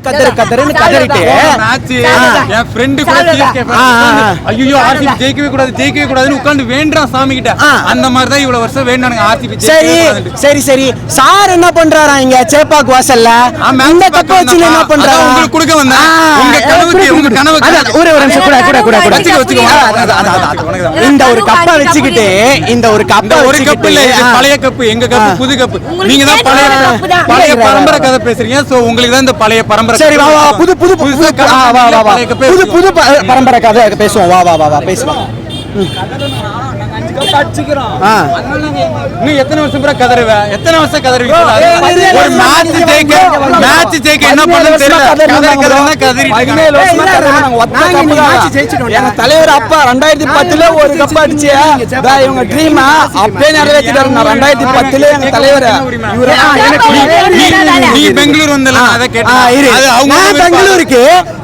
கதறுன்னு கதறிட்டு என் friend கூட ஐயோ RCB ஜெயிக்கவே கூடாதுன்னு உட்கார்ந்து வேண்டாம் சாமி கிட்ட. அந்த மாதிரி தான் இவ்வளவு வருஷம் வேண்டானுங்க ஆர்சிபி. சரி சார் என்ன பண்றாரா இங்க சேப்பாக் வாசல்ல இந்த கப்ப வச்சு என்ன பண்றாரு? உங்களுக்கு கொடுக்க வந்தேன். உங்க கனவு ஒரு நிமிஷம் கூட இந்த ஒரு கப்ப வச்சுக்கிட்டு கப்பு இல்ல, பழைய கப்பு, எங்க கப்பு, புது கப்பு. நீங்க தான் பழைய பரம்பரை கதை பேசுறீங்க. சோ உங்களுக்கு தான் இந்த பழைய பரம்பரை. சரி வா புது பரம்பரை கதை பேசுவோம். வா பேசுவோம். நீ எத்தனை வருஷம் பூரா கதறுவ? எத்தனை வருஷம் கதறுவீங்க? ஒரு மேட்ச் ஜெயிக்க என்ன பண்ணனும் தெரியல. எங்க தலைவர் அப்பா 2010ல ஒரு கப் அடிச்சு இவங்க ட்ரீம் அப்படியே நிறைவேற்றிட்டாரு. 2010ல எங்க தலைவர் நீ பெங்களூர் வந்தல அத கேட்டேன். அவங்க பெங்களூருக்கு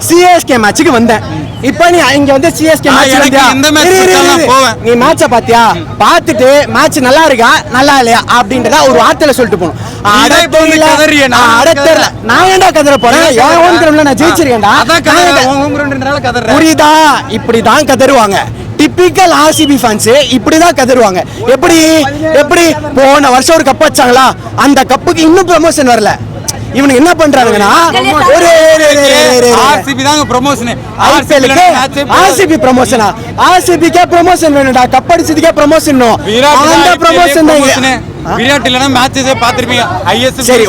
சிஎஸ்கே மேட்சுக்கு வந்தேன். இப்ப நீ இங்க வந்து சிஎஸ்கே நீ மேட்ச பாத்தியா? பாத்துட்டு மேட்ச் நல்லா இருக்கா நல்லா இல்லையா அப்படின்றத ஒரு வார்த்தையில சொல்லிட்டு போகணும். நான் ஏன்டா கதற போறேன்? என் ஓன் கிரவுண்ட்ல நான் ஜெயிச்சிருக்கேன்டா. புரியுதா? இப்படிதான் கதறுவாங்க. டிபிக்கல் ஆர்சிபி ஃபேன்ஸ் இப்படிதான் கதறுவாங்க. எப்படி போன வருஷம் ஒரு கப் வச்சாங்களா, அந்த கப்புக்கு இன்னும் ப்ரமோஷன் வரல. இவனுக்கு என்ன பண்றாங்கன்னா ஒரு ஆர்சிபி தாங்க ப்ரமோஷன். ஆர்சிபி ப்ரமோஷனா? ஆர்சிபிக்கே ப்ரமோஷன் வேணும்டா. கப் அடிச்சதுக்கே ப்ரமோஷன். அந்த ப்ரமோஷன் தான். விராட் இல்லனா மேட்சஸே பாத்திருப்பீங்க. ஐஎஸ் சரி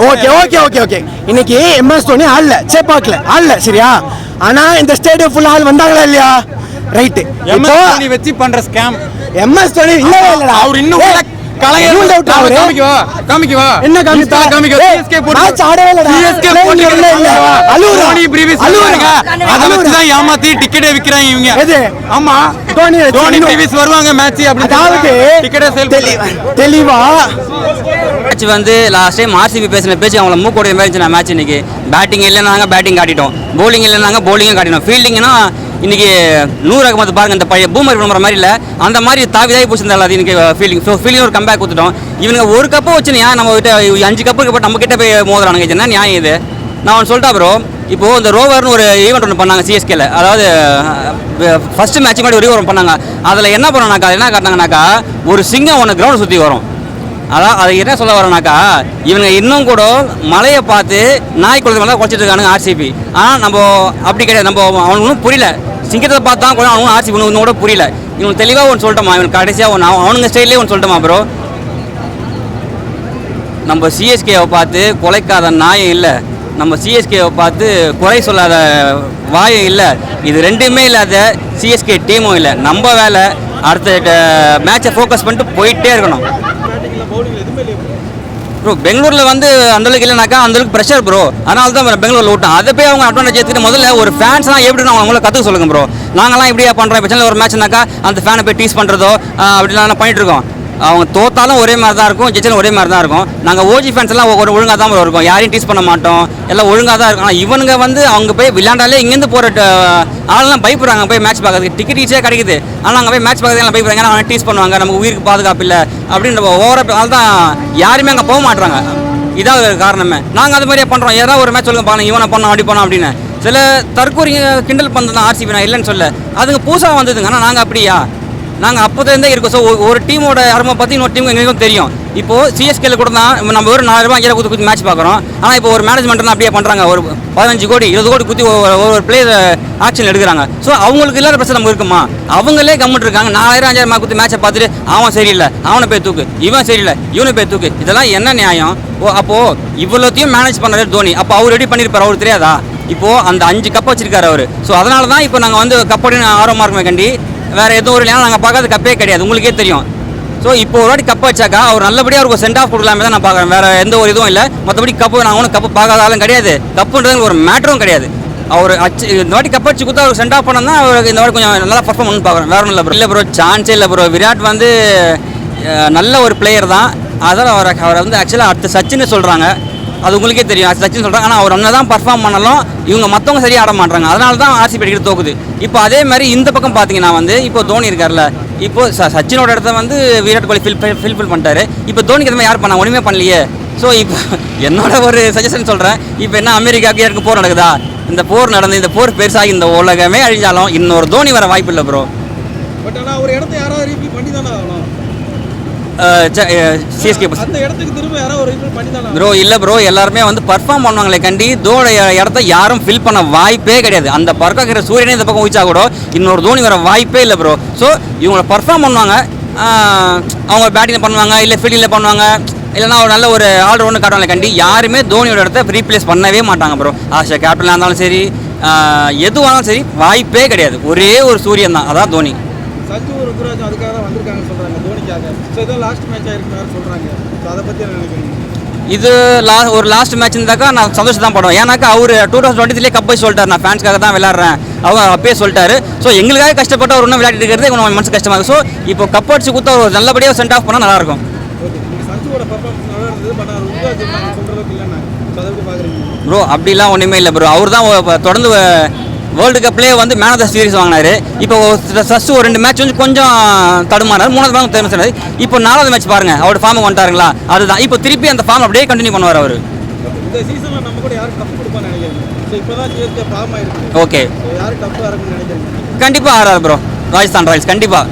ஓகே. இன்னைக்கு எம்எஸ் தோனி ஆல்ல சேப்பாக்ல ஆல்ல சரியா? ஆனா இந்த ஸ்டேடியம் ஃபுல் ஆல் வந்தாங்களா இல்லையா? ரைட். எம்எஸ் தோனி வெச்சி பண்ற ஸ்கேம். எம்எஸ் தோனி இல்லடா. அவர் இன்னும் காமிக்கவா என்ன காமிக்க சிஎஸ்கே போட்டு மேட்ச் ஆடவே இல்லடா. சிஎஸ்கே போட்டு இல்ல அலூரோனி பிரீவியஸ் வருவாங்க. அத வச்சு தான் ஏமாத்தி டிக்கெட் விக்கறாங்க இவங்க. எது? ஆமா தோனி பிரீவியஸ் வருவாங்க மேட்ச் அப்படி அதாவது டிக்கெட் சேல் தெளிவா மேட்ச் வந்து லாஸ்ட் டைம் ஆர்சிபி பேசின பேச்சு அவங்கள மூக்கோடைய மேட்ச். நான் மேட்ச் இன்னைக்கு பேட்டிங் இல்லைனாங்க பேட்டிங் காட்டிட்டோம், போலிங் இல்லைனாங்க போலிங்கும் காட்டிட்டோம், ஃபீல்டிங்னா இன்னைக்கு நூறு அகமது பாருங்க இந்த பழைய பூமர் விளம்பரம் மாதிரி இல்லை அந்த மாதிரி தாவிதாகி போச்சிருந்தால அது இன்னைக்கு ஃபீல்டிங் ஒரு கம்பேக் கொடுத்துட்டோம். இவங்க ஒரு கப்பை வச்சுனியா நம்ம கிட்ட 5 கப்பு இருக்கப்போ நம்ம கிட்ட போய் மோதுறானுங்க. என்ன நியாயம் இது? நான் ஒன்று சொல்லிட்டா ப்ரோ, இப்போது இந்த ரோவர்னு ஒரு ஈவெண்ட் ஒன்று பண்ணாங்க சிஎஸ்கேல. அதாவது ஃபர்ஸ்ட் மேட்ச் மாதிரி ஒரு ஈவெண்ட் பண்ணாங்க. அதில் என்ன பண்ணாங்கனாக்கா என்ன காட்டினாங்கனாக்கா ஒரு சிங்கம் ஒன்று கிரவுண்ட் சுற்றி வரும். அதான் அது என்ன சொல்ல வரேனாக்கா இவங்க இன்னும் கூட மலையை பார்த்து நாய் குளத்து மேலே குறைச்சிட்டு இருக்கானுங்க ஆர்சிபி. ஆனால் நம்ம அப்படி கிடையாது. நம்ம அவனுக்கு ஒன்றும் புரியல. சிங்கத்தை பார்த்தா கூட அவனும் ஆர்சிபி ஒன்று கூட புரியல. இவனுக்கு தெளிவாக ஒன்று சொல்லிட்டோமா, இவனுக்கு கடைசியாக ஒன்று அவனுங்க ஸ்டைல்லே ஒன்று சொல்லிட்டோமா ப்ரோ, நம்ம சிஎஸ்கேவை பார்த்து குலைக்காத நாயம் இல்லை, நம்ம சிஎஸ்கேவை பார்த்து குறை சொல்லாத வாயம் இல்லை. இது ரெண்டுமே இல்லாத சிஎஸ்கே டீமும் இல்லை. நம்ம வேலை அடுத்த மேட்சை ஃபோக்கஸ் பண்ணிட்டு போயிட்டே இருக்கணும் ப்ரோ. பெங்களூரில் வந்து அந்தளவுக்கு இல்லைனாக்கா அந்தளவுக்கு ப்ரெஷர் ப்ரோ. அதனால தான் பெங்களூரில் விட்டோம். அதை போய் அவங்க அட்வான்டேஜ் எடுத்துட்டு முதல்ல ஒரு ஃபேன்ஸ்லாம் எப்படின்னு அவங்கள கற்றுக்க சொல்லுங்க ப்ரோ. நாங்களாம் இப்படியா பண்ணுறோம். இப்போ ஒரு மேட்ச்னாக்கா அந்த ஃபேனை போய் டீஸ் பண்ணுறதோ அப்படிலாம் பண்ணிட்டு இருக்கோம். அவங்க தோத்தாலும் ஒரே மாதிரி தான் இருக்கும், ஜெயிச்சாலும் ஒரே மாதிரி தான் இருக்கும். நாங்கள் ஓஜி ஃபேன்ஸ் எல்லாம் ஒரு ஒழுங்காக தான் இருக்கும், யாரையும் டீஸ் பண்ண மாட்டோம், எல்லாம் ஒழுங்காக தான் இருக்கும். ஆனால் இவனுங்க வந்து அவங்க போய் விளையாண்டாலே இங்கேருந்து போகிற ஆளெல்லாம் பயப்படுறாங்க போய் மேட்ச் பார்க்கறதுக்கு. டிக்கெட் ஈஸியாக கிடைக்குது, ஆனால் அங்கே போய் மேட்ச் பார்க்கறதுலாம் பயப்படுறாங்க. ஏன்னா அவனை டீஸ் பண்ணுவாங்க, நமக்கு உயிருக்கு பாதுகாப்பு இல்லை அப்படின்ற ஓவராக தான் யாருமே அங்கே போக மாட்டுறாங்க. இதான் ஒரு காரணமே. நாங்கள் அது மாதிரியே பண்ணுறோம். ஏதாவது ஒரு மேட்ச் சொல்லுங்க பாருங்க, இவனை பண்ணோம் அப்படி பண்ணோம் அப்படின்னு. சில தற்கூரி கிண்டல் பண்ணுறது தான் ஆர்சிபி. நான் இல்லைன்னு சொல்ல, அதுங்க புதுசாக வந்ததுங்க. ஆனால் நாங்கள் அப்படியா? நாங்கள் அப்போதேருந்தே இருக்கோம். ஸோ ஒரு டீமோட அருமை பற்றி இன்னொரு டீமுக்கு எங்களுக்கும் தெரியும். இப்போது சிஎஸ்கேல கூட தான் நம்ம ஒரு 4 ரூபாய் குத்தி மேட்ச் பார்க்குறோம். ஆனால் இப்போ ஒரு மேனேஜ்மெண்ட்னா அப்படியே பண்ணுறாங்க. ஒரு 15 கோடி 20 கோடி குத்தி ஒரு பிளேயர் ஆக்ஷன் எடுக்கிறாங்க. ஸோ அவங்களுக்கு இல்லாத பிரச்சனை நம்ம இருக்குமா? அவங்களே கம்மிட்டு இருக்காங்க. 4000 5000 குத்தி மேட்சை பார்த்துட்டு அவன் சரியில்லை, அவனை போய் தூக்கு, இவன் சரியில்லை, இவனை போய் தூக்கு. இதெல்லாம் என்ன நியாயம்? அப்போது இவ்வளோத்தையும் மேனேஜ் பண்ணுறது தோனி. அப்போ அவர் ரெடி பண்ணியிருப்பார், அவருக்கு தெரியாதா? இப்போது அந்த 5 கப் வச்சிருக்காரு அவர். ஸோ அதனால தான் இப்போ நாங்கள் வந்து கப்படின்னு ஆர்வமாக இருக்குமே கண்டி வேறு எதுவும் ஒரு இல்லைனா நாங்கள் பார்க்காத கப்பே கிடையாது, உங்களுக்கே தெரியும். ஸோ இப்போ ஒரு வாட்டி கப் வச்சாக்கா அவர் நல்லபடியாக அவருக்கு சென்ட் ஆஃப் கொடுக்கலாமே தான் நான் பார்க்குறேன். வேறு எந்த ஒரு இதுவும் இல்லை. மற்றபடி கப்பு நாங்கள் ஒன்றும் கப்பு பார்க்காதாலும் கிடையாது, கப்புன்றது ஒரு மேட்டரும் கிடையாது. அவர் இந்த வாட்டி கப் அடிச்சு கொடுத்தா அவர் சென்ட் ஆஃப் பண்ணா அவருக்கு இந்த வாட்டி கொஞ்சம் நல்லா பர்ஃபார்ம் பண்ணி பார்க்குறேன். வேறு ஒன்றும் இல்லை ப்ரோ. இல்லை ப்ரோ, சான்ஸே இல்லை ப்ரோ. விராட் வந்து நல்ல ஒரு பிளேயர் தான். அதான் அவரை வந்து ஆக்சுவலாக அடுத்த சச்சின்னு சொல்கிறாங்க, அது உங்களுக்கே தெரியும். சச்சின் சொல்கிறாங்க. ஆனால் அவர் ஒன்று தான் பர்ஃபார்ம் பண்ணலாம், இவங்க மற்றவங்க சரியாக ஆட மாட்டாங்க. அதனால தான் ஆர்சிபி அடிக்கிட்டு தோக்குது. இப்போ அதே மாதிரி இந்த பக்கம் பார்த்தீங்கன்னா வந்து இப்போ தோனி இருக்கார்ல, இப்போ சச்சினோட இடத்த வந்து விராட் கோலி ஃபில்ஃபில் பண்ணிட்டாரு. இப்போ தோனிக்கு எதுவுமே யார் பண்ணா? ஒன்றுமே பண்ணலையே. ஸோ என்னோட ஒரு சஜஷன் சொல்கிறேன். இப்போ என்ன அமெரிக்காவுக்கு எனக்கு போர் நடக்குதா? இந்த போர் நடந்து இந்த போர் பெருசாகி இந்த உலகமே அழிஞ்சாலும் இன்னொரு தோனி வர வாய்ப்பு இல்லை ப்ரோ. பட் ஆனால் ஒரு இடத்த யாராவது ரீஃபில் பண்ணி தானே ஆகணும். சிஎஸ்கே அந்த இடத்துக்கு திரும்ப யாராவது ஒரு ரீஃபில் பண்ணி தானே ப்ரோ. இல்லை ப்ரோ, எல்லாருமே வந்து பர்ஃபார்ம் பண்ணுவாங்களே கண்டி தோட இடத்த யாரும் ஃபில் பண்ண வாய்ப்பே கிடையாது. அந்த பறக்கிற சூரியனே இந்த பக்கம் ஊச்சா கூட இன்னொரு தோனி வர வாய்ப்பே இல்லை ப்ரோ. ஸோ இவங்களை பர்ஃபார்ம் பண்ணுவாங்க, அவங்க பேட்டிங் பண்ணுவாங்க, இல்லை ஃபீல்டிங்கில் பண்ணுவாங்க, இல்லைனா ஒரு நல்ல ஒரு ஆல்ரவுண்டு காட்டுவாங்க கண்டி. யாருமே தோனியோட இடத்த ரீப்ளேஸ் பண்ணவே மாட்டாங்க ப்ரோ. ஆஷா கேப்டனாக இருந்தாலும் சரி, எதுவானாலும் சரி, வாய்ப்பே கிடையாது. ஒரே ஒரு சூரியன் தான், அதான் தோனி. சஞ்சு ருத்ராஜ் அதுக்காக தான் வந்திருக்காங்க சொல்கிறாங்க தோனிக்காக. ஸோ இதான் லாஸ்ட் மேட்சாக இருக்குன்னு சொல்கிறாங்க. ஸோ அதை பற்றி என்ன நினைக்கிறீங்க? இது ஒரு லாஸ்ட் மேட்ச் இருந்தாக்கா நான் சந்தோஷம் தான் படுவேன். ஏன்னாக்கா அவர் 2023 கப் போய் சொல்லிட்டார், நான் ஃபேன்ஸ்க்காக தான் விளையாடுறேன், அவங்க அப்பயே சொல்லிட்டாரு. ஸோ எங்களுக்காக கஷ்டப்பட்டு அவர் இன்னும் விளையாடிட்டு இருக்கிறது நம்ம மனசு கஷ்டமாக இருக்குது. ஸோ இப்போ கப் அடிச்சு கொடுத்தா ஒரு நல்லபடியாக சென்ட் ஆஃப் பண்ணால் நல்லாயிருக்கும். ஓகே, நீங்கள் சஞ்சுவோட பர்ஃபார்மன்ஸ் நல்லா இருந்தது, பட் அவர் ருத்ராஜ் சொல்கிற அளவுக்கு இல்லைன்னா ஸோ அதை எப்படி பார்க்குறீங்க ப்ரோ? அப்படிலாம் ஒன்றுமே இல்லை ப்ரோ. அவர் தான் தொடர்ந்து வேர்ல்டு கப்லேயே வந்து மேன் ஆஃப் த சீரிஸ் வாங்கினாரு. இப்போ ஃபஸ்ட்டு ஒரு 2 மேட்ச் வந்து கொஞ்சம் தடுமாறாரு, 3வது மேட்ச் தெரிஞ்சாரு. இப்போ 4வது மேட்ச் பாருங்க, அவரோட ஃபார்முக்கு வந்துட்டாருங்களா, அதுதான் இப்போ திருப்பி அந்த ஃபார்ம் அப்படியே கண்டினியூ பண்ணுவார் அவர். இந்த சீசனில் நம்ம கூட யாரும் டஃப் கொடுப்பான்னு நினைக்கிறீங்க? ஸோ இப்போ தான் சிஎஸ்கே ஃபார்ம் ஆயிருக்கு. ஓகே, ஸோ யாரும் டஃப்பாக இருக்குன்னு நினைக்கிறீங்க? கண்டிப்பாக ஆறாரு ப்ரோ ராஜஸ்தான் ராயல்ஸ் கண்டிப்பாக.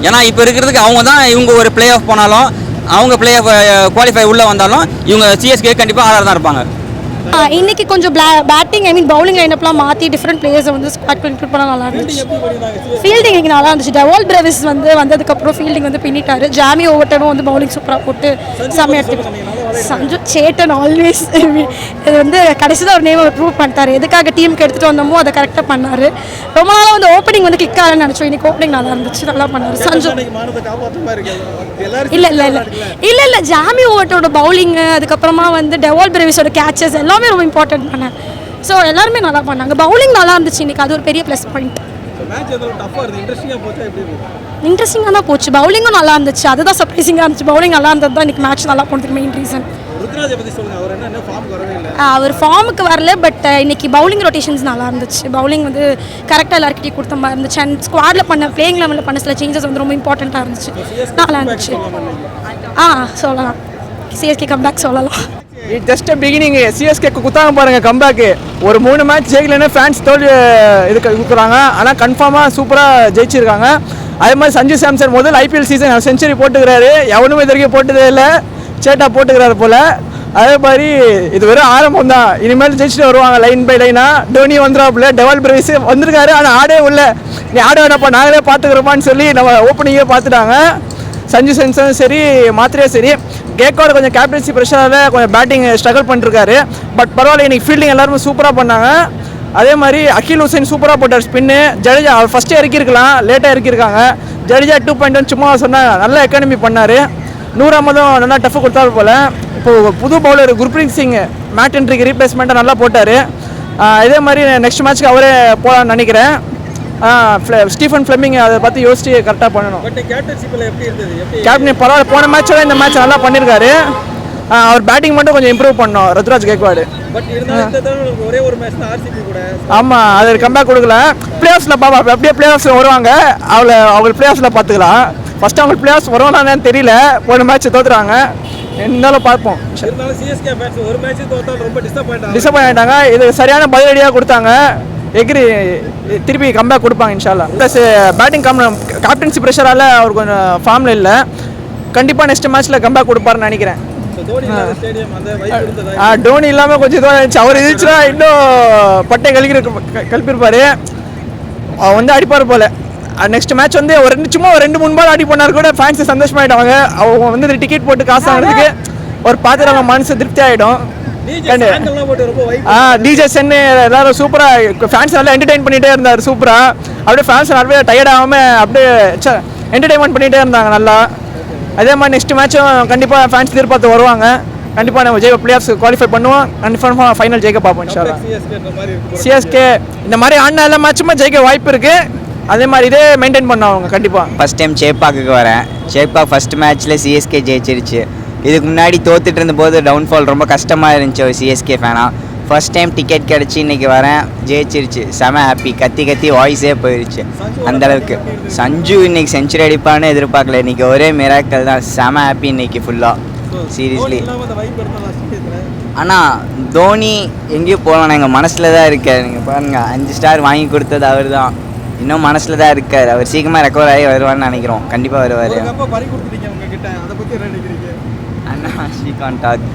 ஏன்னா இப்போ இருக்கிறதுக்கு அவங்க தான், இவங்க ஒரு பிளே ஆஃப் போனாலும், அவங்க பிளே ஆஃப் குவாலிஃபை உள்ளே வந்தாலும் இவங்க சிஎஸ்கே கண்டிப்பாக ஆறாரு தான் இருப்பாங்க. இன்னைக்கு கொஞ்சம் பேட்டிங் பவுலிங் லைனப்லாம் மாற்றி டிஃப்ரெண்ட் பிளேயர்ஸை வந்து ஸ்குவாட் இன்க்ளூட் பண்ணால் நல்லா இருந்துச்சு. ஃபீல்டிங் இன்னைக்கு நல்லா இருந்துச்சு. டெவால் பிரேவிஸ் வந்து வந்ததுக்கப்புறம் ஃபீல்டிங் வந்து பின்னிட்டாரு. ஜாமி ஓவர் டைமும் வந்து பவுலிங் சூப்பராக போட்டு செம்மையாக எடுத்து சஞ்சு சேட்டன் ஆல்வேஸ் இது வந்து கடைசி தான் ஒரு நேம் ப்ரூவ் பண்ணிட்டாரு. எதுக்காக டீமுக்கு எடுத்துகிட்டு வந்தோமோ அதை கரெக்டாக பண்ணார். ரொம்ப நாளாக வந்து ஓப்பனிங் வந்து கிக் ஆகலன்னு நினச்சோம். இன்னைக்கு ஓப்பனிங் நல்லா இருந்துச்சு, நல்லா பண்ணார் சஞ்சு. இல்லை ஜாமி ஓவர்ட்டோட பவுலிங்கு, அதுக்கப்புறமா வந்து டெவால் பிரேவிஸோட கேச்சஸ் எல்லாமே ரொம்ப இம்பார்ட்டன்ட் பண்ணேன். ஸோ எல்லாருமே நல்லா பண்ணாங்க. பவுலிங் நல்லா இருந்துச்சு இன்னைக்கு, அது ஒரு பெரிய ப்ளஸ் பாயிண்ட். இன்ட்ரெஸ்டிங்காக தான் போச்சு. பவுலிங்கும் நல்லா இருந்துச்சு, அதுதான் சர்ப்ரைசிங்காக இருந்துச்சு. பவுலிங் நல்லா இருந்தது தான் இன்னைக்கு மேட்ச் நல்லா போனதுக்கு மெயின் ரீசன். அவர் ஃபார்முக்கு வரல, பட் இன்னைக்கு பவுலிங் ரொட்டேஷன்ஸ் நல்லா இருந்துச்சு. பவுலிங் வந்து கரெக்டாக எல்லாருக்கிட்டையும் கொடுத்த மாதிரி இருந்துச்சு. அண்ட் ஸ்குவாடில் பண்ண பிளேயிங் லெவலில் பண்ண சில சேஞ்சஸ் வந்து ரொம்ப இம்பார்ட்டண்ட்டாக இருந்துச்சு, நல்லா இருந்துச்சு. சொல்லலாம், சிஎஸ்கே கம்பேக் சொல்லலாம். Just beginning. சிஎஸ்கே குத்தாங்க பாருங்க கம்பேக்கு. ஒரு 3 மேட்ச் ஜெயிக்கலன்னா ஃபேன்ஸ் தோல்வி இதுக்கு கொடுக்குறாங்க, ஆனால் கன்ஃபார்மாக சூப்பராக ஜெயிச்சிருக்காங்க. அதே மாதிரி சஞ்சு சாம்சன் முதல் ஐபிஎல் சீசன் செஞ்சுரி போட்டுக்கிறாரு, எவனுமே இது வரைக்கும் போட்டதே இல்லை, சேட்டா போட்டுக்கிறாரு போல். அதே மாதிரி இது வெறும் ஆரம்பம் தான், இனிமேல் ஜெயிச்சுட்டு வருவாங்க லைன் பை லைனாக. டோனி வந்துடுறாப்புல, டெவால் பிரேவிஸ் வந்திருக்காரு, ஆனால் ஆடே இல்லை. நீ ஆட வேணாப்பா, நாங்களே பார்த்துக்கிறோமான்னு சொல்லி நம்ம ஓப்பனிங்கே பார்த்துட்டாங்க. சஞ்சு சாம்சனும் சரி, மாத்திரையும் சரி. கேக்கோட கொஞ்சம் கேப்டன்சி ப்ரெஷரால் கொஞ்சம் பேட்டிங் ஸ்ட்ரகிள் பண்ணிருக்காரு, பட் பரவாயில்ல. இன்னைக்கு ஃபீல்டிங் எல்லாருமே சூப்பராக பண்ணாங்க. அதே மாதிரி அகில் ஹுசைன் சூப்பராக போட்டார் ஸ்பின்னு. ஜடேஜா அவர் ஃபஸ்ட்டே இறக்கிருக்கலாம், லேட்டாக இறக்கிருக்காங்க. ஜடேஜா 2.1 சும்மா சொன்னால் நல்லா எக்கானமி பண்ணார். 100 அஹமதும் நல்லா டஃப் கொடுத்தாரு போல். இப்போது புது பவுலர் குர்ப்ரீத் சிங் மேட் என்ட்ரிக்கு ரீப்ளேஸ்மெண்ட்டாக நல்லா போட்டார். இதே மாதிரி நெக்ஸ்ட் மேட்ச்க்கு அவரே போகலான்னு நினைக்கிறேன். ஸ்டீஃபன் ஃப்ளெமிங் அதை பற்றி யோசிச்சு கரெக்டாக பண்ணணும். கேப்டன் பரவாயில்ல, போன மேட்சோட இந்த மேட்ச் நல்லா பண்ணியிருக்காரு. அவர் பேட்டிங் மட்டும் கொஞ்சம் இம்ப்ரூவ் பண்ணோம் ருத்ராஜ் கேக்வாடு. ஆமாம், அது கம்பேக் கொடுக்கல. பிளே ஆஃப்ஸில் பாப்பா, அப்படியே பிளே ஆஃப்ஸில் வருவாங்க. அவங்க பிளே ஆஃப்ஸில் பார்த்துக்கலாம். ஃபஸ்ட்டு அவங்க பிளே ஆஃப்ஸ் வருவானான்னு தெரியல, போன மேட்ச் தோத்துறாங்க. இருந்தாலும் பார்ப்போம். டிசப்பாயிண்ட் ஆகிட்டாங்க. இது சரியான பதிலடியாக கொடுத்தாங்க. எக்ரி திருப்பி கம்பேக் கொடுப்பாங்க இன்ஷால்லா. ப்ளஸ் பேட்டிங் கேப்டன்சி ப்ரெஷரால் அவர் கொஞ்சம் ஃபார்மில் இல்லை. கண்டிப்பாக நெக்ஸ்ட் மேட்ச்சில் கம்பேக் கொடுப்பாருன்னு நினைக்கிறேன். டோனி இல்லாமல் கொஞ்சம் இதுவாக இருந்துச்சு. அவர் இருந்துச்சுன்னா இன்னும் பட்டை கழிப்பிருப்பார். அவர் வந்து அடிப்பார் போல். நெக்ஸ்ட் மேட்ச் வந்து ஒரு சும்மா ஒரு 2-3 பால் அடி பண்ணார் கூட ஃபேன்ஸு சந்தோஷமாயிட்டாங்க. அவங்க வந்து டிக்கெட் போட்டு காசு வாங்குறதுக்கு ஒரு பார்த்துட்டு மனசு திருப்தி ஆகிடும். டிஜே சென்னு எல்லாரும் சூப்பராக ஃபேன்ஸ் நல்லா என்டர்டெயின் பண்ணிகிட்டே இருந்தார். சூப்பராக அப்படியே ஃபேன்ஸ் நிறைய டயர்ட் ஆகாமல் அப்படியே என்டர்டெயின்மெண்ட் பண்ணிகிட்டே இருந்தாங்க நல்லா. அதே மாதிரி நெக்ஸ்ட் மேட்சும் கண்டிப்பாக ஃபேன்ஸ் எதிர்பார்த்து வருவாங்க. கண்டிப்பாக நம்ம ஜெயிக்க பிளே ஆஃப்ஸ் குவாலிஃபை பண்ணுவோம். கன்ஃபார்மாக ஃபைனல் ஜெயிக்க பார்ப்போம் இன்ஷால்லா. சிஎஸ்கே இந்த மாதிரி ஆடின எல்லா மேட்சுமே ஜெயிக்க வாய்ப்பு இருக்குது. அதே மாதிரி இதே மெயின்டைன் பண்ண அவங்க கண்டிப்பாக. ஃபஸ்ட் டைம் சேப்பாக்கு வரேன். சேப்பாக் ஃபஸ்ட் மேட்ச்சில் சிஎஸ்கே ஜெயிச்சிருச்சு. இதுக்கு முன்னாடி தோத்துட்டு இருந்தபோது டவுன்ஃபால் ரொம்ப கஷ்டமாக இருந்துச்சு ஒரு சிஎஸ்கே ஃபேனாக. ஃபஸ்ட் டைம் டிக்கெட் கிடச்சி இன்றைக்கி வரேன், ஜெயிச்சிருச்சு. செம ஹாப்பி, கத்தி கத்தி வாய்ஸே போயிடுச்சு அந்தளவுக்கு. சஞ்சு இன்றைக்கி செஞ்சுரி அடிப்பான்னு எதிர்பார்க்கல. இன்றைக்கி ஒரே மிராக்கல் தான். செம ஹாப்பி இன்றைக்கி ஃபுல்லாக, சீரியஸ்லி. ஆனால் தோனி எங்கேயும் போகலாம் எங்கள் மனசில் தான் இருக்கார். நீங்கள் பாருங்கள் 5 ஸ்டார் வாங்கி கொடுத்தது அவர் தான், இன்னும் மனசில் தான் இருக்கார். அவர் சீக்கிரமாக ரெக்கவர் ஆகி வருவார்னு நினைக்கிறோம். கண்டிப்பாக வருவார். அண்ணா ஸ்ரீகாந்த் டாக்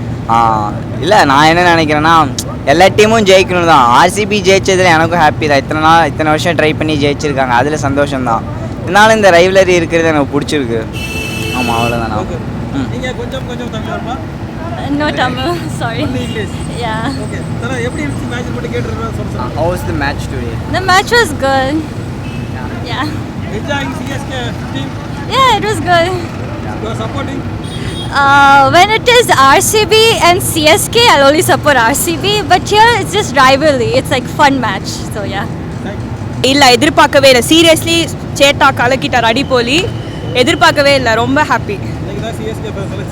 இல்லை, நான் என்ன நினைக்கிறேன்னா எல்லா டீமும் ஜெயிக்கணும் தான். ஆர்சிபி ஜெயிச்சதில் எனக்கும் ஹாப்பி தான். இத்தனை வருஷம் ட்ரை பண்ணி ஜெயிச்சிருக்காங்க, அதில் சந்தோஷம்தான். இதனால இந்த ரைவலரி இருக்கிறது எனக்கு பிடிச்சிருக்கு. ஆமாம், அவ்வளோதான். நீங்கள் கொஞ்சம் தமிழ் வருமா? No Tamil, sorry. English. Yeah. Okay. தல எப்படி இருந்துச்சு மேட்ச் மட்டும் கேட்டுறேன் சொல்லுங்க. How was the match today? The match was good. Yeah. Enjoying CSK team. Yeah, it was good. You are supporting. When it is RCB and CSK, I'll only support RCB. But here it's just rivalry. It's like fun match. So yeah. இல்லை எதிர்பார்க்கவே இல்லை. Seriously சேட்டா கலக்கிட்டார் அடிப்போலி. எதிர்பார்க்கவே இல்லை. ரொம்ப happy.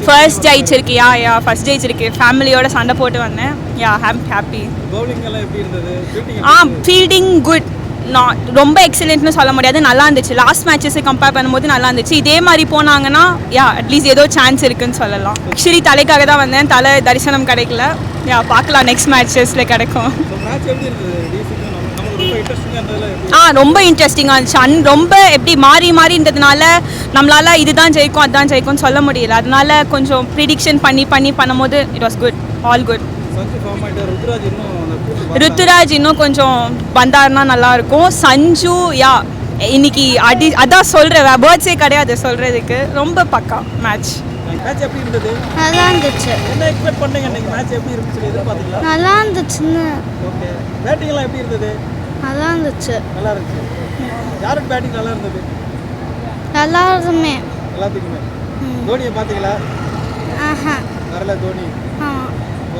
First ஜெயிச்சிருக்கு. யா first ஜெயிச்சிருக்கு. ஃபேமிலியோட சண்டை போட்டு வந்தேன். Yeah happy. பவுலிங் எல்லாம் எப்படி இருந்தது? Fielding good. ரொம்ப எக்ஸலென்ட்னு சொல்ல முடியாது, நல்லா இருந்துச்சு. லாஸ்ட் மேட்சஸை கம்பேர் பண்ணும்போது நல்லா இருந்துச்சு. இதே மாதிரி போனாங்கன்னா அட்லீஸ்ட் ஏதோ சான்ஸ் இருக்குன்னு சொல்லலாம். ஆக்சுவலி தலைக்காக தான் வந்தேன், தலை தரிசனம் கிடைக்கல. பார்க்கலாம் நெக்ஸ்ட் மேட்சஸில் கிடைக்கும். ரொம்ப இன்ட்ரெஸ்டிங்காக இருந்துச்சு. ரொம்ப எப்படி மாறி இருந்ததுனால நம்மளால இதுதான் ஜெயிக்கும் அதுதான் ஜெயிக்கும்னு சொல்ல முடியல. அதனால கொஞ்சம் ப்ரிடிக்ஷன் பண்ணும்போது it was good, all good. Ruturaj இன்னும் கொஞ்சம் வந்தாருன்னா நல்லா இருக்கும். சஞ்சு இன்னைக்கு அதான் சொல்கிறேன், பேர்ட்ஸே கிடையாது சொல்கிறதுக்கு. ரொம்ப பக்கா மேட்ச். மேட்ச் எப்படி இருந்தது? நல்லா இருந்துச்சு. என்ன எக்ஸ்பெக்ட் பண்ணீங்க இன்னைக்கு மேட்ச் எப்படி இருந்துச்சு எதிர்பார்த்தீங்களா? நல்லா இருந்துச்சுன்னு. ஓகே. பேட்டிங் எல்லாம் எப்படி இருந்தது? நல்லா இருந்துச்சு. நல்லா இருந்துச்சு. யாரோட பேட்டிங் நல்லா இருந்தது? எல்லாருமே. எல்லாத்துக்குமே. தோனியை பார்த்தீங்களா? ஆஹா. வரல தோனி.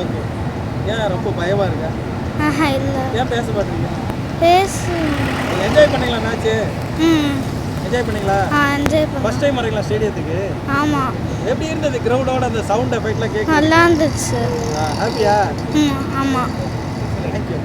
ஓகே. ஏன் ரொம்ப பயமா இருக்கா? இல்ல. ஏன் பேச மாட்டீங்க? பேசு. என்ஜாய் பண்ணீங்களா மேட்ச்? என்ஜாய் பண்ணீங்களா? என்ஜாய் பண்ணேன். ஃபர்ஸ்ட் டைம் வரீங்களா ஸ்டேடியத்துக்கு? ஆமா. எப்படி இருந்தது கிரவுண்டோட அந்த சவுண்ட் எஃபெக்ட்லாம் கேட்க? நல்லா இருந்துச்சு. ஹாப்பியா? ஆமா. Thank you.